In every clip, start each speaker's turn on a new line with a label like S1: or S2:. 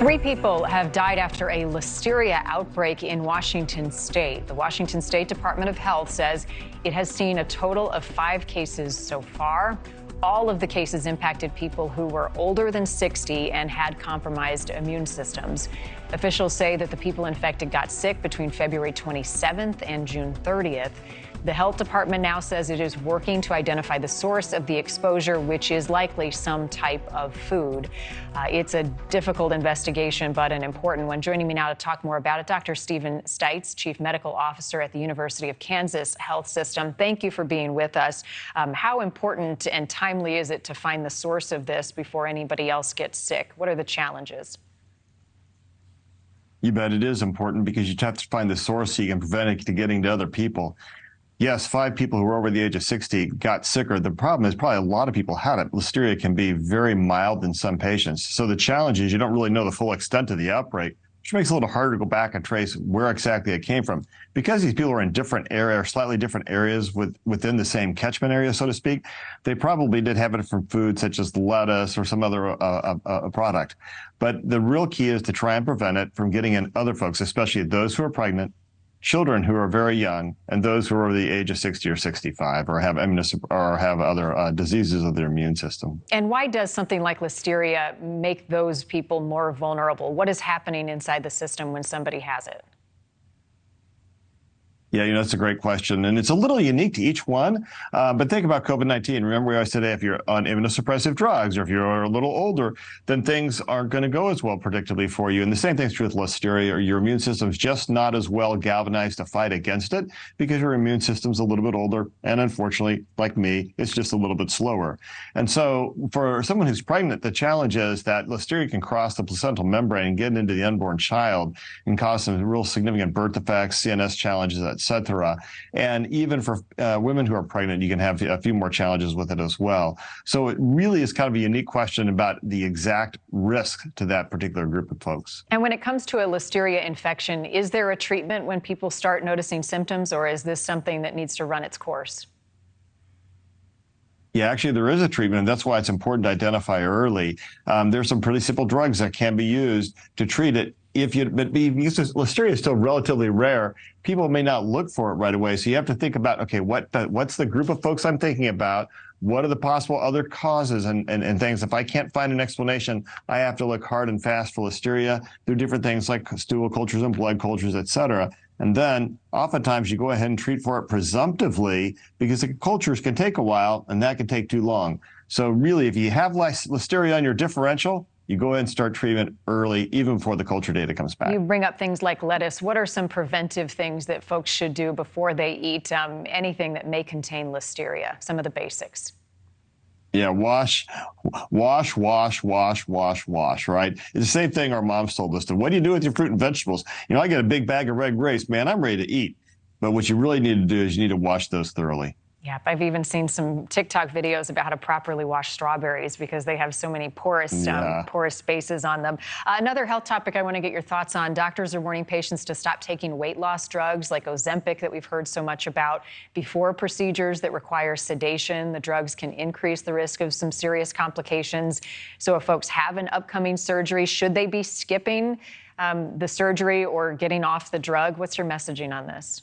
S1: 3 people have died after a listeria outbreak in Washington state. The Washington State Department of Health says it has seen a total of 5 cases so far. All of the cases impacted people who were older than 60 and had compromised immune systems. Officials say that the people infected got sick between February 27th and June 30th. The health department now says it is working to identify the source of the exposure, which is likely some type of food. It's a difficult investigation, but an important one. Joining me now to talk more about it, Dr. Stephen Stites, Chief Medical Officer at the University of Kansas Health System. Thank you for being with us. How important and timely is it to find the source of this before anybody else gets sick? What are the challenges?
S2: You bet it is important because you have to find the source so you can prevent it to getting to other people. Yes, 5 people who were over the age of 60 got sicker. The problem is probably a lot of people had it. Listeria can be very mild in some patients. So the challenge is you don't really know the full extent of the outbreak, which makes it a little harder to go back and trace where exactly it came from. Because these people are in different areas, or slightly different areas within the same catchment area, so to speak, they probably did have it from food such as lettuce or some other product. But the real key is to try and prevent it from getting in other folks, especially those who are pregnant, children who are very young, and those who are over the age of 60 or 65 or have other diseases of their immune system. And
S1: why does something like listeria make those people more vulnerable? What is happening inside the system when somebody has it?
S2: Yeah, that's a great question. And it's a little unique to each one. But think about COVID-19. Remember, we always say if you're on immunosuppressive drugs or if you're a little older, then things aren't going to go as well predictably for you. And the same thing's true with listeria, or your immune system's just not as well galvanized to fight against it because your immune system's a little bit older. And unfortunately, like me, it's just a little bit slower. And so for someone who's pregnant, the challenge is that listeria can cross the placental membrane and get into the unborn child and cause some real significant birth defects, CNS challenges, etc. And even for women who are pregnant, you can have a few more challenges with it as well. So it really is kind of a unique question about the exact risk to that particular group of folks.
S1: And when it comes to a listeria infection, is there a treatment when people start noticing symptoms, or is this something that needs to run its course?
S2: Yeah, actually, there is a treatment, and that's why it's important to identify early. There's some pretty simple drugs that can be used to treat it. But because listeria is still relatively rare, people may not look for it right away. So you have to think about, okay, what's the group of folks I'm thinking about? What are the possible other causes and things? If I can't find an explanation, I have to look hard and fast for listeria. There are different things like stool cultures and blood cultures, et cetera. And then oftentimes you go ahead and treat for it presumptively because the cultures can take a while and that can take too long. So really, if you have listeria on your differential, you go ahead and start treatment early, even before the culture data comes back.
S1: You bring up things like lettuce. What are some preventive things that folks should do before they eat anything that may contain listeria? Some of the basics.
S2: Yeah, wash, right? It's the same thing our moms told us to. What do you do with your fruit and vegetables? I get a big bag of red grapes, man, I'm ready to eat. But what you really need to do is you need to wash those thoroughly.
S1: Yeah, I've even seen some TikTok videos about how to properly wash strawberries because they have so many porous spaces on them. Another health topic I want to get your thoughts on. Doctors are warning patients to stop taking weight loss drugs like Ozempic that we've heard so much about before procedures that require sedation. The drugs can increase the risk of some serious complications. So if folks have an upcoming surgery, should they be skipping the surgery or getting off the drug? What's your messaging on this?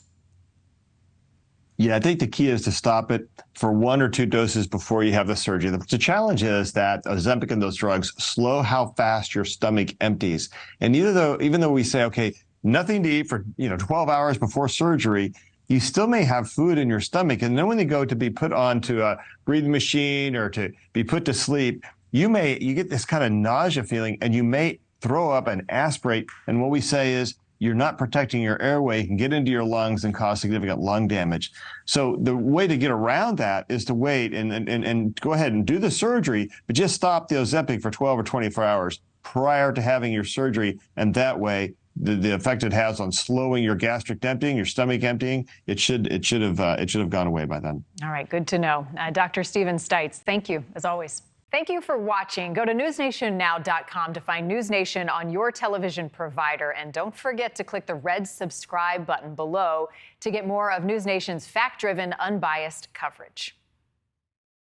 S2: Yeah, I think the key is to stop it for 1 or 2 doses before you have the surgery. The challenge is that Ozempic and those drugs slow how fast your stomach empties. And even though we say, okay, nothing to eat for 12 hours before surgery, you still may have food in your stomach. And then when you go to be put onto a breathing machine or to be put to sleep, you get this kind of nausea feeling and you may throw up and aspirate. And what we say is, you're not protecting your airway, can get into your lungs and cause significant lung damage. So the way to get around that is to wait and go ahead and do the surgery, but just stop the Ozempic for 12 or 24 hours prior to having your surgery. And that way, the effect it has on slowing your gastric emptying, your stomach emptying, it should have gone away by then.
S1: All right, good to know. Dr. Stephen Stites, thank you, as always. Thank you for watching. Go to newsnationnow.com to find NewsNation on your television provider. And don't forget to click the red subscribe button below to get more of NewsNation's fact-driven, unbiased coverage.